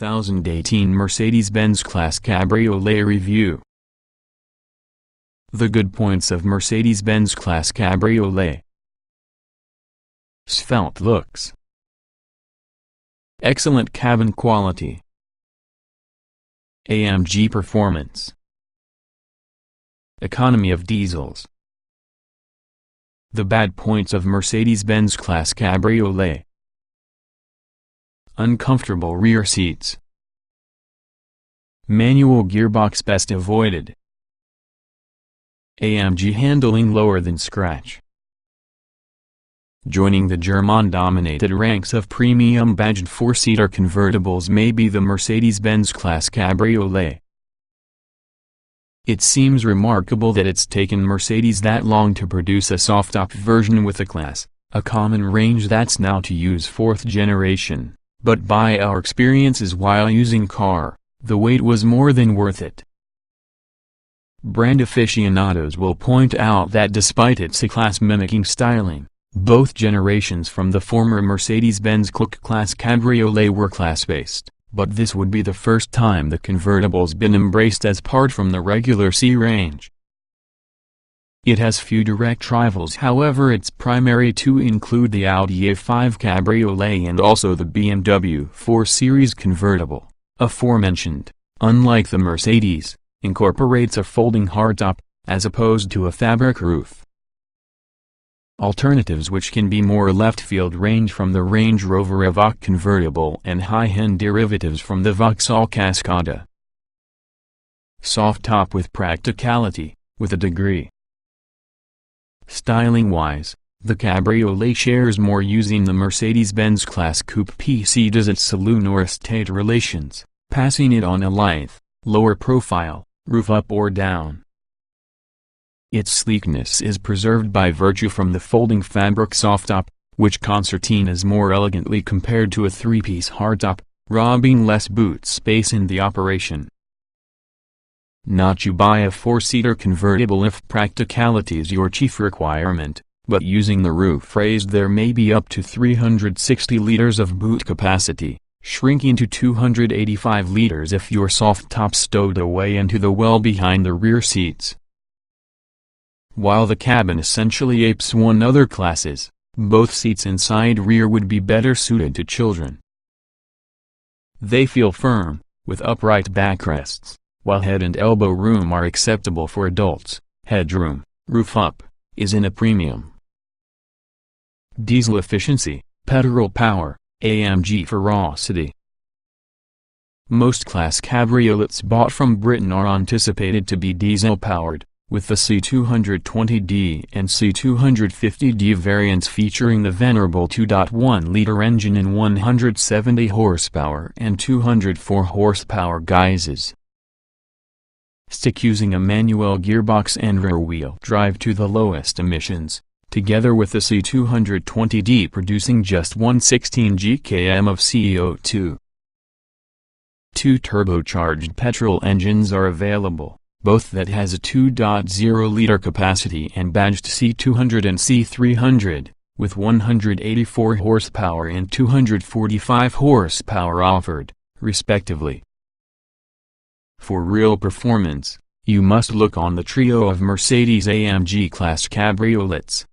2018 Mercedes-Benz Class Cabriolet Review. The good points of Mercedes-Benz Class Cabriolet: svelte looks, excellent cabin quality, AMG performance, economy of diesels. The bad points of Mercedes-Benz Class Cabriolet: uncomfortable rear seats, manual gearbox best avoided, AMG handling lower than scratch. Joining the German-dominated ranks of premium badged four-seater convertibles may be the Mercedes-Benz Class Cabriolet. It seems remarkable that it's taken Mercedes that long to produce a soft-top version with a class, a common range that's now to use fourth generation, but by our experiences while using car, the wait was more than worth it. Brand aficionados will point out that despite its C-Class mimicking styling, both generations from the former Mercedes-Benz C-Class Cabriolet were class-based, but this would be the first time the convertible's been embraced as part from the regular C range. It has few direct rivals, however its primary two include the Audi A5 Cabriolet and also the BMW 4 Series convertible. Aforementioned, unlike the Mercedes, incorporates a folding hardtop, as opposed to a fabric roof. Alternatives which can be more left-field range from the Range Rover Evoque convertible and high-end derivatives from the Vauxhall Cascada. Soft top with practicality, with a degree. Styling-wise, the Cabriolet shares more using the Mercedes-Benz Class Coupe PC does its saloon or estate relations, passing it on a lithe, lower profile, roof up or down. Its sleekness is preserved by virtue from the folding fabric softtop, which concertinas more elegantly compared to a three-piece hardtop, robbing less boot space in the operation. Not you buy a four-seater convertible if practicality is your chief requirement, but using the roof raised there may be up to 360 liters of boot capacity, shrinking to 285 liters if your soft top stowed away into the well behind the rear seats. While the cabin essentially apes one other classes, both seats inside rear would be better suited to children. They feel firm, with upright backrests, while head and elbow room are acceptable for adults. Headroom, roof up, is in a premium. Diesel efficiency, petrol power, AMG ferocity. Most class cabriolets bought from Britain are anticipated to be diesel-powered, with the C220D and C250D variants featuring the venerable 2.1-liter engine in 170 horsepower and 204 horsepower guises. Stick using a manual gearbox and rear-wheel drive to the lowest emissions, together with the C220D producing just 116 GkM of CO2. Two turbocharged petrol engines are available, both that has a 2.0-liter capacity and badged C200 and C300, with 184 horsepower and 245 horsepower offered, respectively. For real performance, you must look on the trio of Mercedes-AMG Class Cabriolets.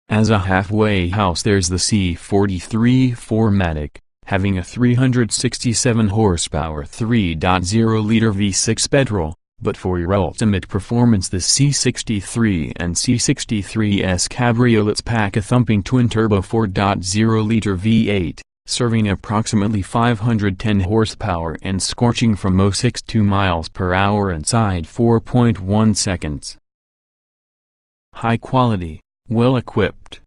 As a halfway house there's the C43 4MATIC, having a 367 horsepower 3.0-liter V6 petrol, but for your ultimate performance the C63 and C63S cabriolets pack a thumping twin-turbo 4.0-liter V8, serving approximately 510 horsepower and scorching from 0-62 miles per hour inside 4.1 seconds. High quality, well equipped.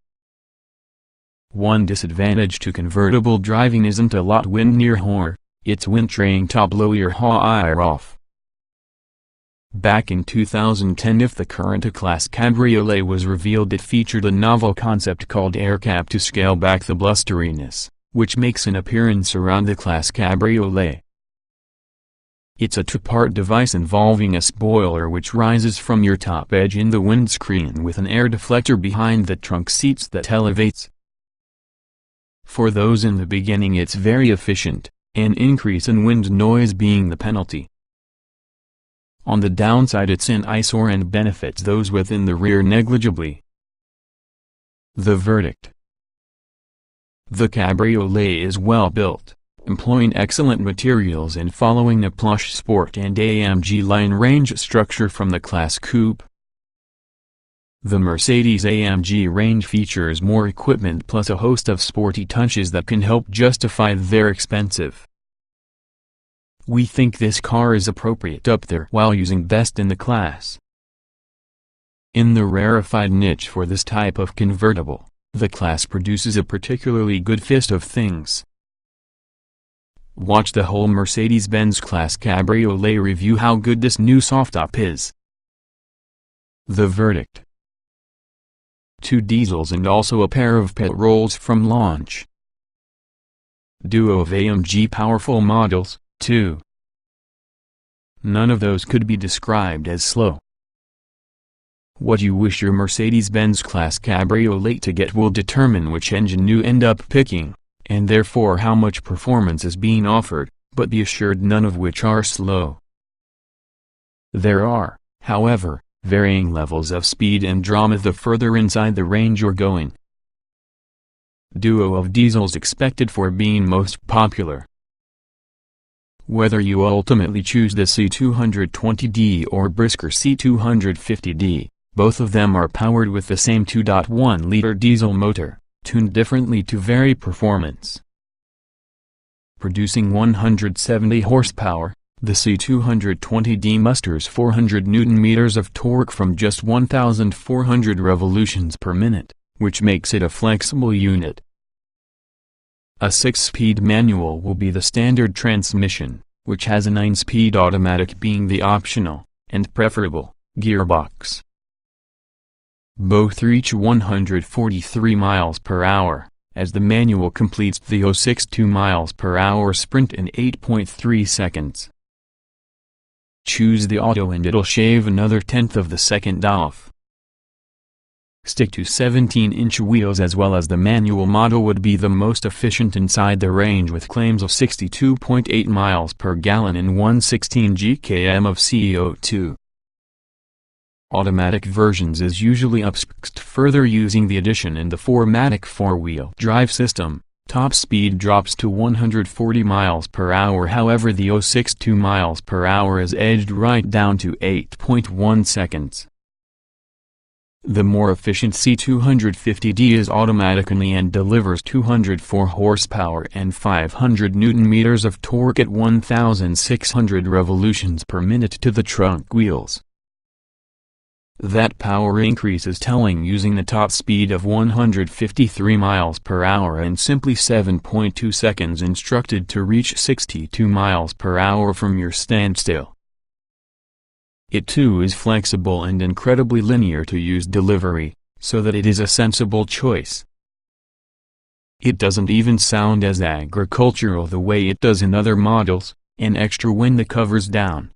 One disadvantage to convertible driving isn't a lot wind near horn, it's wind trying to blow your hair off. Back in 2010 if the current A-Class Cabriolet was revealed it featured a novel concept called air cap to scale back the blusteriness, which makes an appearance around the Class Cabriolet. It's a two-part device involving a spoiler which rises from your top edge in the windscreen with an air deflector behind the trunk seats that elevates. For those in the beginning it's very efficient, an increase in wind noise being the penalty. On the downside, it's an eyesore and benefits those within the rear negligibly. The verdict: the cabriolet is well built, employing excellent materials and following a plush Sport and AMG line range structure from the Class Coupe. The Mercedes-AMG range features more equipment plus a host of sporty touches that can help justify their expensive. We think this car is appropriate up there while using best in the class. In the rarefied niche for this type of convertible, the class produces a particularly good fist of things. Watch the whole Mercedes-Benz Class Cabriolet review how good this new soft-top is. The verdict: 2 diesels and also a pair of pit rolls from launch. Duo of AMG powerful models, 2. None of those could be described as slow. What you wish your Mercedes-Benz Class Cabriolet to get will determine which engine you end up picking, and therefore how much performance is being offered, but be assured none of which are slow. There are, however, varying levels of speed and drama the further inside the range you're going. Duo of diesels expected for being most popular. Whether you ultimately choose the C220D or brisker C250D, both of them are powered with the same 2.1-liter diesel motor, tuned differently to vary performance. Producing 170 horsepower, the C220D musters 400 Nm of torque from just 1,400 revolutions per minute, which makes it a flexible unit. A 6-speed manual will be the standard transmission, which has a 9-speed automatic being the optional, and preferable, gearbox. Both reach 143 miles per hour, as the manual completes the 062 miles per hour sprint in 8.3 seconds. Choose the auto and it'll shave another tenth of the second off. Stick to 17-inch wheels as well as the manual model would be the most efficient inside the range with claims of 62.8 miles per gallon and 116 gkm of CO2. Automatic versions is usually upspeced further using the addition in the 4MATIC 4-wheel drive system. Top speed drops to 140 miles per hour, however the 062 miles per hour is edged right down to 8.1 seconds. The more efficient C250D is automatic and delivers 204 horsepower and 500 Nm of torque at 1,600 revolutions per minute to the trunk wheels. That power increase is telling using the top speed of 153 miles per hour and simply 7.2 seconds instructed to reach 62 miles per hour from your standstill. It too is flexible and incredibly linear to use delivery, so that it is a sensible choice. It doesn't even sound as agricultural the way it does in other models, an extra when the cover's down.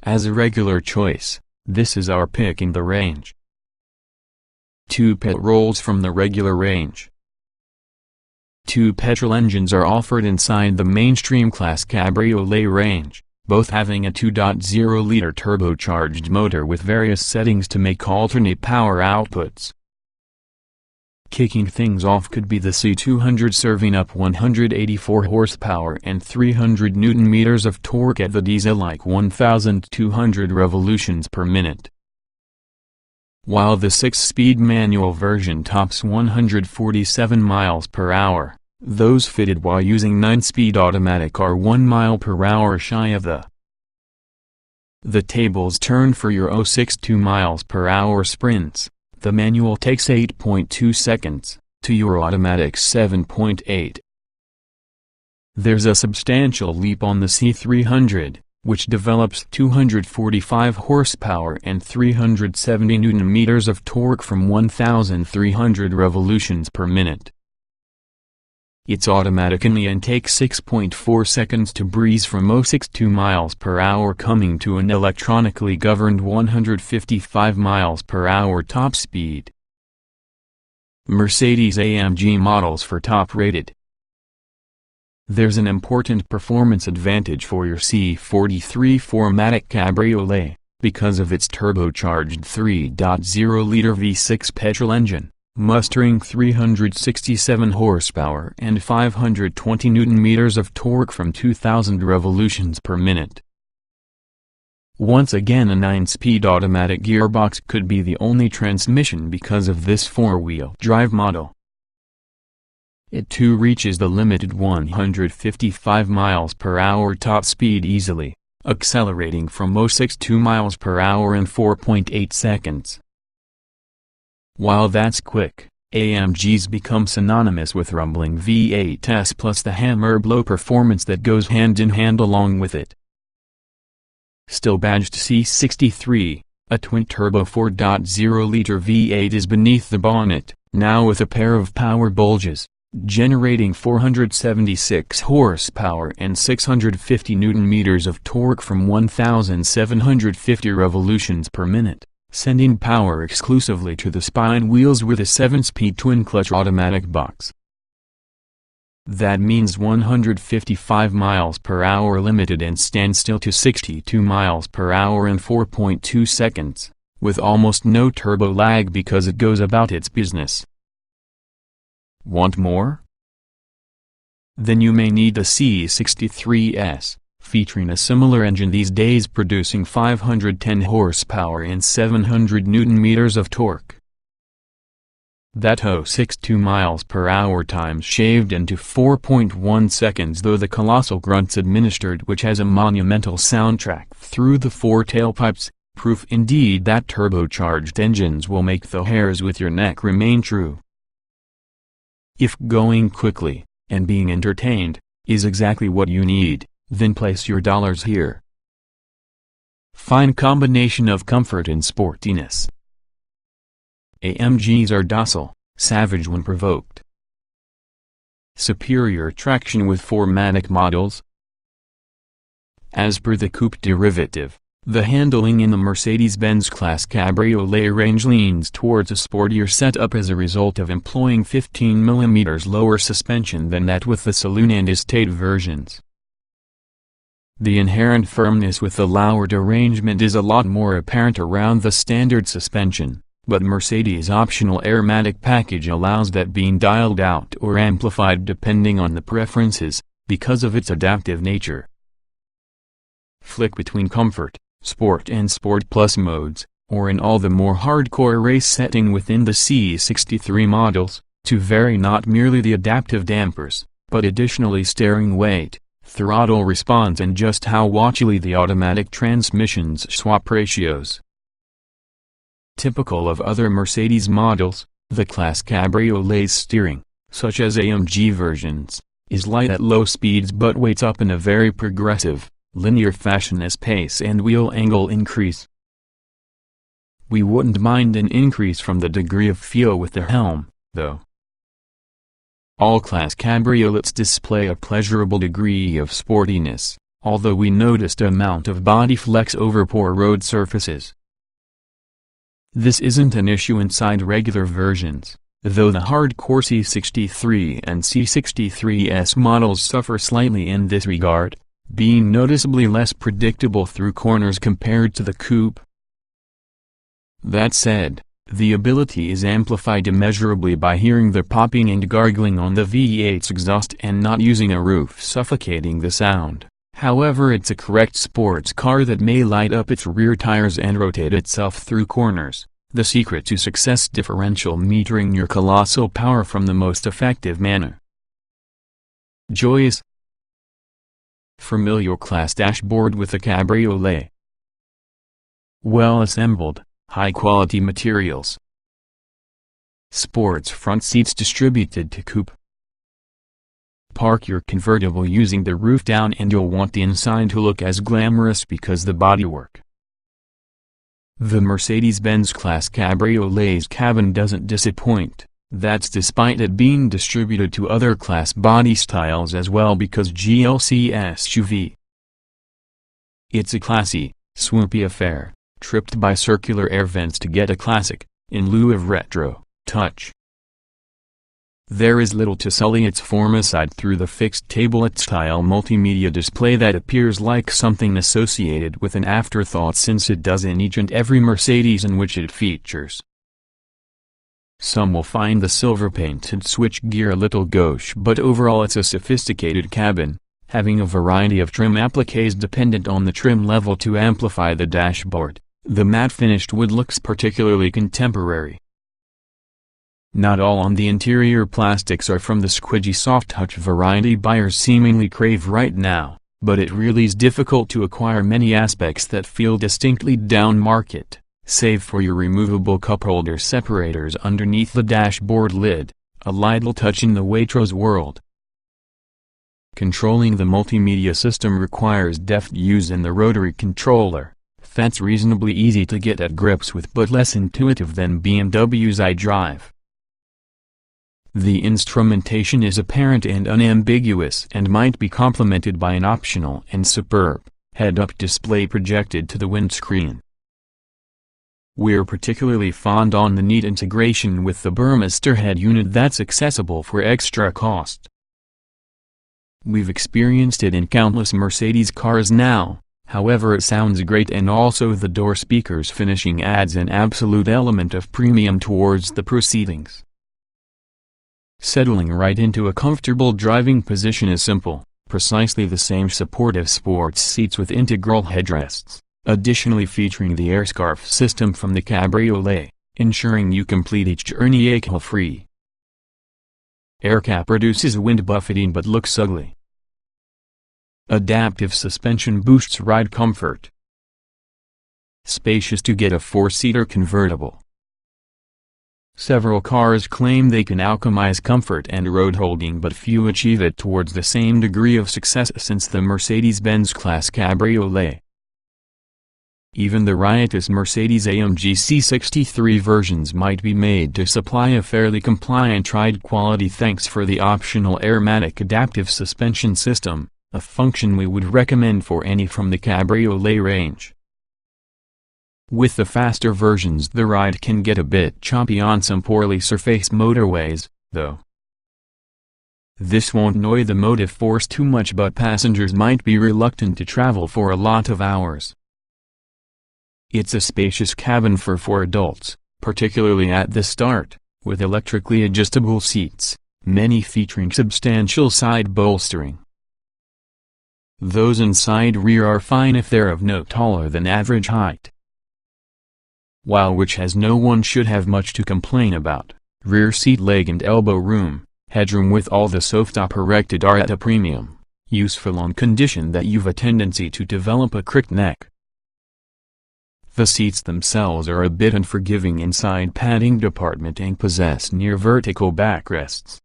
As a regular choice, this is our pick in the range. 2 pit rolls from the regular range. 2 petrol engines are offered inside the mainstream Class Cabriolet range, both having a 2.0-liter turbocharged motor with various settings to make alternate power outputs. Kicking things off could be the C200 serving up 184 horsepower and 300 Nm of torque at the diesel-like 1,200 revolutions per minute. While the 6-speed manual version tops 147 miles per hour, those fitted while using 9-speed automatic are 1 mile per hour shy of the. The tables turn for your 062 miles per hour sprints. The manual takes 8.2 seconds, to your automatic 7.8. There's a substantial leap on the C300, which develops 245 horsepower and 370 Nm of torque from 1,300 revolutions per minute. It's automatic and takes 6.4 seconds to breeze from 062 miles per hour coming to an electronically governed 155 miles per hour top speed. Mercedes-AMG models for top rated. There's an important performance advantage for your C43 4MATIC Cabriolet, because of its turbocharged 3.0-liter V6 petrol engine, mustering 367 horsepower and 520 Nm of torque from 2,000 revolutions per minute. Once again, a 9-speed automatic gearbox could be the only transmission because of this four-wheel drive model. It too reaches the limited 155 mph top speed easily, accelerating from 0-62 mph in 4.8 seconds. While that's quick, AMGs become synonymous with rumbling V8s plus the hammer blow performance that goes hand in hand along with it. Still badged C63, a twin-turbo 4.0-liter V8 is beneath the bonnet, now with a pair of power bulges, generating 476 horsepower and 650 Nm of torque from 1,750 revolutions per minute, sending power exclusively to the spine wheels with a 7-speed twin-clutch automatic box. That means 155 mph limited and standstill to 62 mph in 4.2 seconds, with almost no turbo lag because it goes about its business. Want more? Then you may need the C63S, featuring a similar engine these days producing 510 horsepower and 700 Nm of torque. That 0.62 mph time shaved into 4.1 seconds, though the colossal grunts administered, which has a monumental soundtrack through the four tailpipes, proof indeed that turbocharged engines will make the hairs with your neck remain true. If going quickly, and being entertained, is exactly what you need, then place your dollars here. Fine combination of comfort and sportiness. AMGs are docile, savage when provoked. Superior traction with 4MATIC models. As per the coupe derivative, the handling in the Mercedes-Benz Class Cabriolet range leans towards a sportier setup as a result of employing 15 mm lower suspension than that with the saloon and estate versions. The inherent firmness with the lowered arrangement is a lot more apparent around the standard suspension, but Mercedes' optional Airmatic package allows that being dialed out or amplified depending on the preferences, because of its adaptive nature. Flick between comfort, sport and sport plus modes, or in all the more hardcore race setting within the C63 models, to vary not merely the adaptive dampers, but additionally steering weight, throttle response and just how watchily the automatic transmissions swap ratios. Typical of other Mercedes models, the Class Cabriolet's steering, such as AMG versions, is light at low speeds but weights up in a very progressive, linear fashion as pace and wheel angle increase. We wouldn't mind an increase from the degree of feel with the helm, though. All Class Cabriolets display a pleasurable degree of sportiness, although we noticed an amount of body flex over poor road surfaces. This isn't an issue inside regular versions, though the hardcore C63 and C63S models suffer slightly in this regard, being noticeably less predictable through corners compared to the coupe. That said, the ability is amplified immeasurably by hearing the popping and gargling on the V8's exhaust and not using a roof suffocating the sound. However, it's a correct sports car that may light up its rear tires and rotate itself through corners, the secret to success: differential metering your colossal power from the most effective manner. Joyous. Familiar Class dashboard with a cabriolet. Well assembled, high-quality materials. Sports front seats distributed to coupe. Park your convertible using the roof down and you'll want the inside to look as glamorous because the bodywork. The Mercedes-Benz Class Cabriolet's cabin doesn't disappoint, that's despite it being distributed to other class body styles as well because GLC SUV. It's a classy, swoopy affair, tripped by circular air vents to get a classic, in lieu of retro, touch. There is little to sully its form aside through the fixed tablet-style multimedia display that appears like something associated with an afterthought, since it does in each and every Mercedes in which it features. Some will find the silver-painted switchgear a little gauche, but overall it's a sophisticated cabin, having a variety of trim appliques dependent on the trim level to amplify the dashboard. The matte-finished wood looks particularly contemporary. Not all on the interior plastics are from the squidgy soft-touch variety buyers seemingly crave right now, but it really is difficult to acquire many aspects that feel distinctly down-market, save for your removable cup-holder separators underneath the dashboard lid, a little touch in the Waitrose world. Controlling the multimedia system requires deft use in the rotary controller. That's reasonably easy to get at grips with, but less intuitive than BMW's iDrive. The instrumentation is apparent and unambiguous and might be complemented by an optional and superb head-up display projected to the windscreen. We're particularly fond on the neat integration with the Burmester head unit that's accessible for extra cost. We've experienced it in countless Mercedes cars now, however it sounds great, and also the door speakers finishing adds an absolute element of premium towards the proceedings. Settling right into a comfortable driving position is simple, precisely the same supportive sports seats with integral headrests, additionally featuring the air scarf system from the cabriolet, ensuring you complete each journey ache-free. Air cap reduces wind buffeting but looks ugly. Adaptive suspension boosts ride comfort. Spacious to get a four-seater convertible. Several cars claim they can alchemize comfort and road holding, but few achieve it towards the same degree of success since the Mercedes-Benz Class Cabriolet. Even the riotous Mercedes-AMG C63 versions might be made to supply a fairly compliant ride quality thanks for the optional Airmatic adaptive suspension system, a function we would recommend for any from the Cabriolet range. With the faster versions the ride can get a bit choppy on some poorly surfaced motorways, though. This won't annoy the motive force too much, but passengers might be reluctant to travel for a lot of hours. It's a spacious cabin for four adults, particularly at the start, with electrically adjustable seats, many featuring substantial side bolstering. Those inside rear are fine if they're of no taller than average height. While which has no one should have much to complain about, rear seat leg and elbow room, headroom with all the soft-top erected are at a premium, useful on condition that you've a tendency to develop a cricked neck. The seats themselves are a bit unforgiving inside padding department and possess near vertical backrests.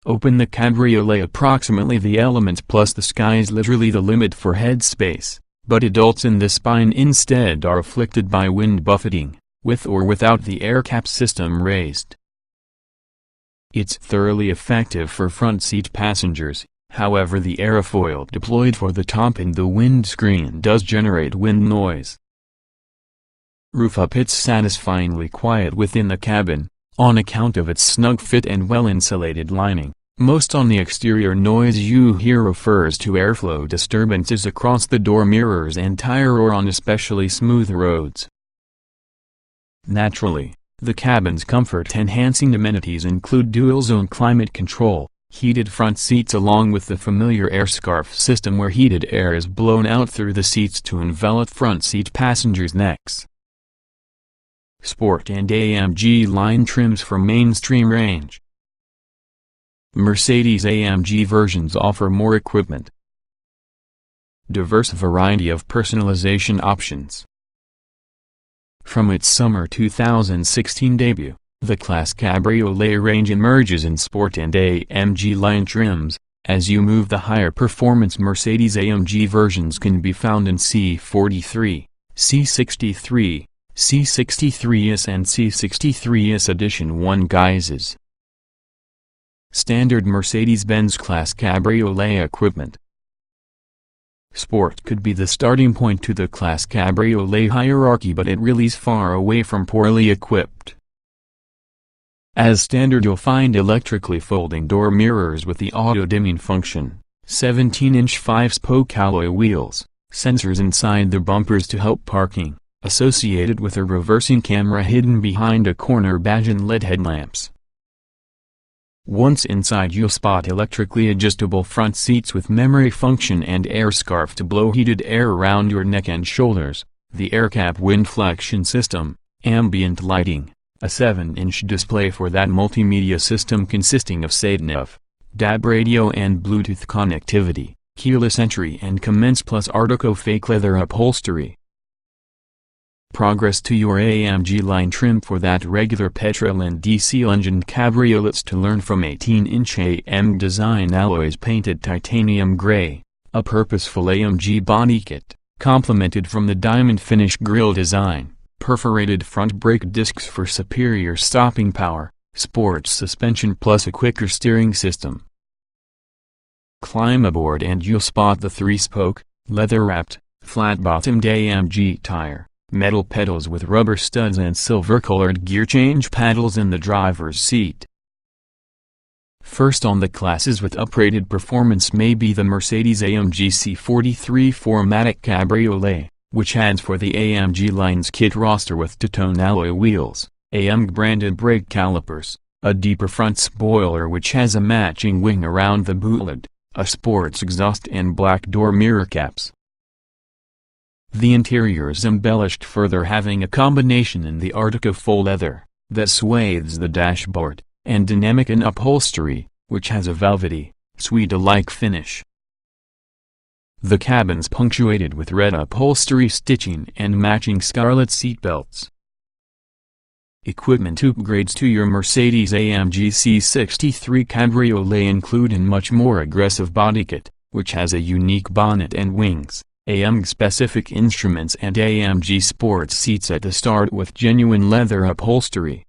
Open the cabriolet approximately the elements plus the sky's literally the limit for headspace. But adults in the spine instead are afflicted by wind buffeting, with or without the air cap system raised. It's thoroughly effective for front seat passengers, however the aerofoil deployed for the top and the windscreen does generate wind noise. Roof up, it's satisfyingly quiet within the cabin, on account of its snug fit and well-insulated lining. Most on the exterior noise you hear refers to airflow disturbances across the door mirrors and tire or on especially smooth roads. Naturally, the cabin's comfort-enhancing amenities include dual-zone climate control, heated front seats along with the familiar air scarf system where heated air is blown out through the seats to envelop front seat passengers' necks. Sport and AMG line trims for mainstream range. Mercedes-AMG versions offer more equipment. Diverse variety of personalization options. From its summer 2016 debut, the Class Cabriolet range emerges in Sport and AMG line trims. As you move the higher performance Mercedes-AMG versions can be found in C43, C63, C63S and C63S Edition 1 guises. Standard Mercedes-Benz Class Cabriolet equipment. Sport could be the starting point to the Class Cabriolet hierarchy, but it really's far away from poorly equipped. As standard you'll find electrically folding door mirrors with the auto-dimming function, 17-inch 5-spoke alloy wheels, sensors inside the bumpers to help parking, associated with a reversing camera hidden behind a corner badge and LED headlamps. Once inside you'll spot electrically adjustable front seats with memory function and air scarf to blow heated air around your neck and shoulders, the AirCap wind flexion system, ambient lighting, a 7-inch display for that multimedia system consisting of SAT-nav, DAB radio and Bluetooth connectivity, keyless entry and commence plus Artico fake leather upholstery. Progress to your AMG line trim for that regular petrol and diesel engined cabriolets to learn from 18-inch AM design alloys painted titanium gray, a purposeful AMG body kit, complemented from the diamond finish grille design, perforated front brake discs for superior stopping power, sports suspension plus a quicker steering system. Climb aboard and you'll spot the 3-spoke, leather-wrapped, flat-bottomed AMG tire, metal pedals with rubber studs and silver-colored gear change paddles in the driver's seat. First on the classes with uprated performance may be the Mercedes-AMG C43 4MATIC Cabriolet, which adds for the AMG line's kit roster with two-tone alloy wheels, AMG-branded brake calipers, a deeper front spoiler which has a matching wing around the bootlet, a sports exhaust and black door mirror caps. The interior is embellished further, having a combination in the Artico faux leather, that swathes the dashboard, and dynamic in upholstery, which has a velvety, suede-like finish. The cabin's punctuated with red upholstery stitching and matching scarlet seatbelts. Equipment upgrades to your Mercedes-AMG C63 Cabriolet include a much more aggressive body kit, which has a unique bonnet and wings, AMG-specific instruments and AMG sports seats at the start with genuine leather upholstery.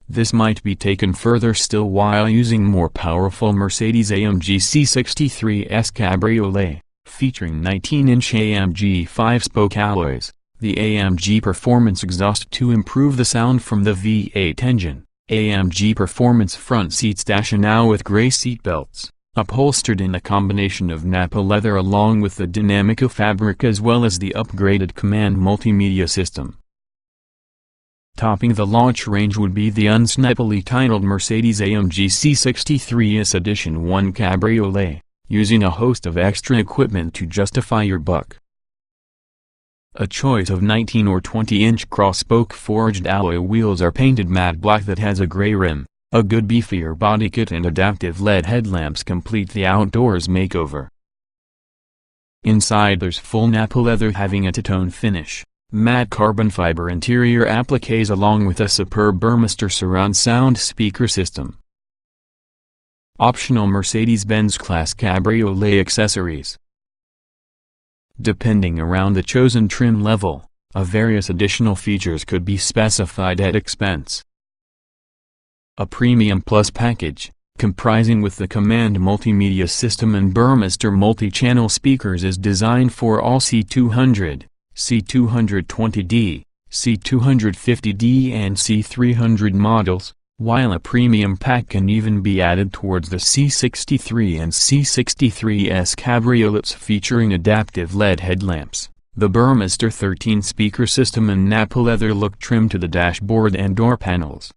This might be taken further still while using more powerful Mercedes-AMG C63's Cabriolet, featuring 19-inch AMG 5-spoke alloys, the AMG Performance exhaust to improve the sound from the V8 engine, AMG Performance front seats now with gray seatbelts, upholstered in a combination of Nappa leather along with the Dynamica fabric as well as the upgraded Command multimedia system. Topping the launch range would be the unsnappily titled Mercedes-AMG C63's Edition 1 Cabriolet, using a host of extra equipment to justify your buck. A choice of 19 or 20-inch cross-spoke forged alloy wheels are painted matte black that has a gray rim, a good beefier body kit and adaptive LED headlamps complete the outdoors makeover. Inside there's full Nappa leather having a two-tone finish, matte carbon fiber interior appliques along with a superb Burmester surround sound speaker system. Optional Mercedes-Benz Class Cabriolet accessories. Depending around the chosen trim level, various additional features could be specified at expense. A Premium Plus package, comprising with the Command multimedia system and Burmester multi-channel speakers, is designed for all C200, C220D, C250D and C300 models, while a premium pack can even be added towards the C63 and C63s cabriolets featuring adaptive LED headlamps, the Burmester 13-speaker system and Nappa leather look trim to the dashboard and door panels.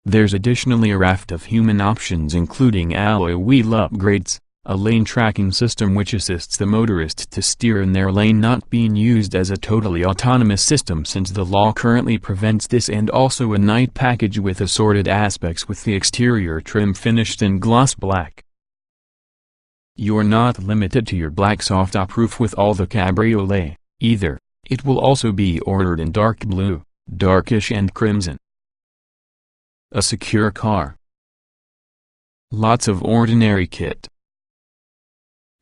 There's additionally a raft of human options including alloy wheel upgrades, a lane tracking system which assists the motorist to steer in their lane not being used as a totally autonomous system since the law currently prevents this, and also a night package with assorted aspects with the exterior trim finished in gloss black. You're not limited to your black soft top roof with all the Cabriolet, either, it will also be ordered in dark blue, darkish and crimson. A secure car. Lots of ordinary kit.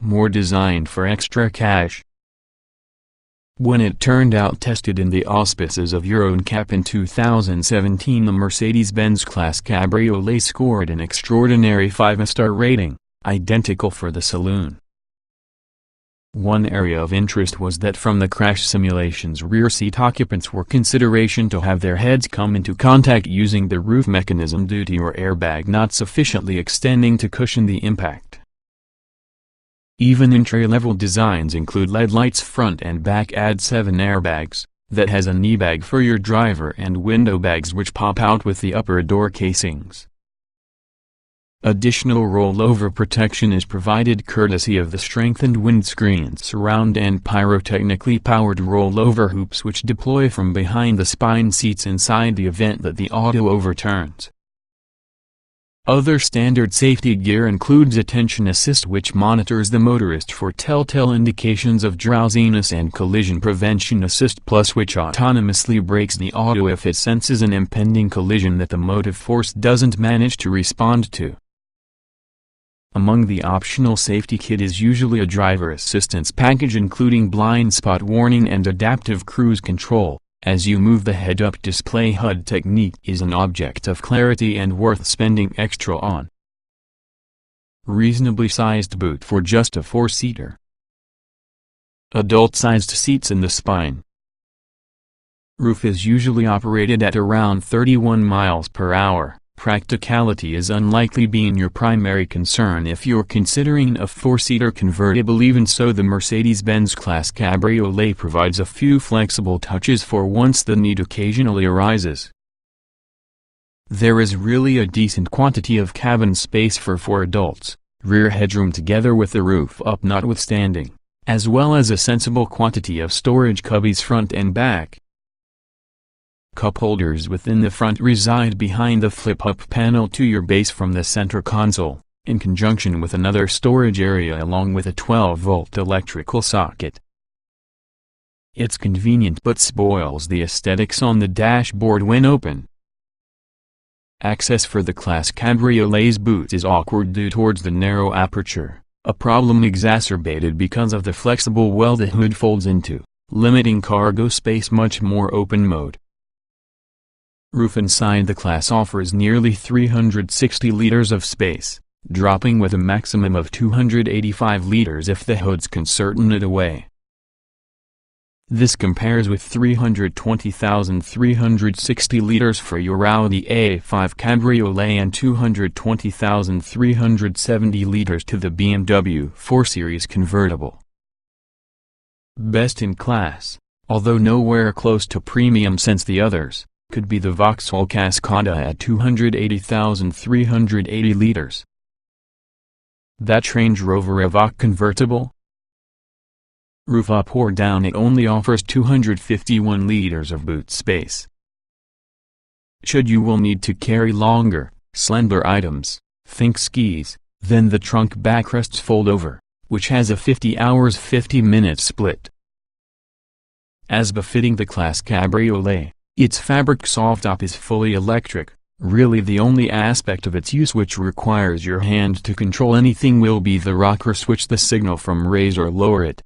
More designed for extra cash. When it turned out tested in the auspices of Euro NCAP in 2017, the Mercedes-Benz Class Cabriolet scored an extraordinary 5-star rating, identical for the saloon. One area of interest was that from the crash simulations, rear seat occupants were consideration to have their heads come into contact using the roof mechanism due to your airbag not sufficiently extending to cushion the impact. Even entry-level designs include LED lights front and back, add 7 airbags, that has a knee bag for your driver and window bags which pop out with the upper door casings. Additional rollover protection is provided courtesy of the strengthened windscreen surround and pyrotechnically powered rollover hoops which deploy from behind the spine seats inside the event that the auto overturns. Other standard safety gear includes attention assist which monitors the motorist for telltale indications of drowsiness and collision prevention assist plus which autonomously brakes the auto if it senses an impending collision that the motive force doesn't manage to respond to. Among the optional safety kit is usually a driver assistance package including blind spot warning and adaptive cruise control. As you move the head-up display HUD technique is an object of clarity and worth spending extra on. Reasonably sized boot for just a 4-seater. Adult-sized seats in the spine. Roof is usually operated at around 31 miles per hour. Practicality is unlikely being your primary concern if you're considering a 4-seater convertible. Even so, the Mercedes-Benz Class Cabriolet provides a few flexible touches for once the need occasionally arises. There is really a decent quantity of cabin space for 4 adults, rear headroom together with the roof up notwithstanding, as well as a sensible quantity of storage cubbies front and back. Cup holders within the front reside behind the flip-up panel to your base from the center console, in conjunction with another storage area along with a 12-volt electrical socket. It's convenient but spoils the aesthetics on the dashboard when open. Access for the Class Cabriolet's boot is awkward due towards the narrow aperture, a problem exacerbated because of the flexible well the hood folds into, limiting cargo space. Much more open mode. Roof inside the Class offers nearly 360 liters of space, dropping with a maximum of 285 liters if the hoods can certain it away. This compares with 320,360 liters for your Audi A5 Cabriolet and 220,370 liters to the BMW 4 Series convertible. Best in class, although nowhere close to premium since the others, could be the Vauxhall Cascada at 280,380 liters. That Range Rover Evoque convertible? Roof up or down, it only offers 251 liters of boot space. Should you will need to carry longer, slender items, think skis, then the trunk backrests fold over, which has a 50 hours 50 minutes split. As befitting the Class Cabriolet, its fabric soft top is fully electric. Really the only aspect of its use which requires your hand to control anything will be the rocker switch, the signal from raise or lower it.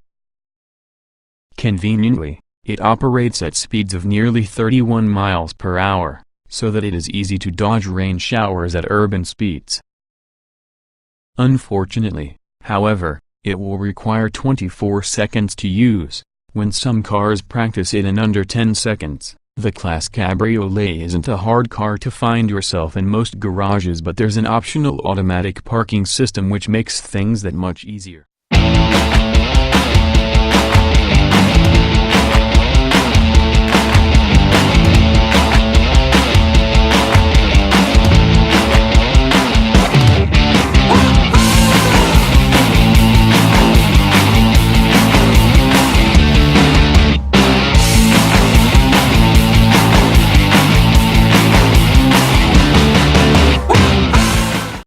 Conveniently, it operates at speeds of nearly 31 miles per hour, so that it is easy to dodge rain showers at urban speeds. Unfortunately, however, it will require 24 seconds to use, when some cars practice it in under 10 seconds. The Class Cabriolet isn't a hard car to find yourself in most garages, but there's an optional automatic parking system which makes things that much easier.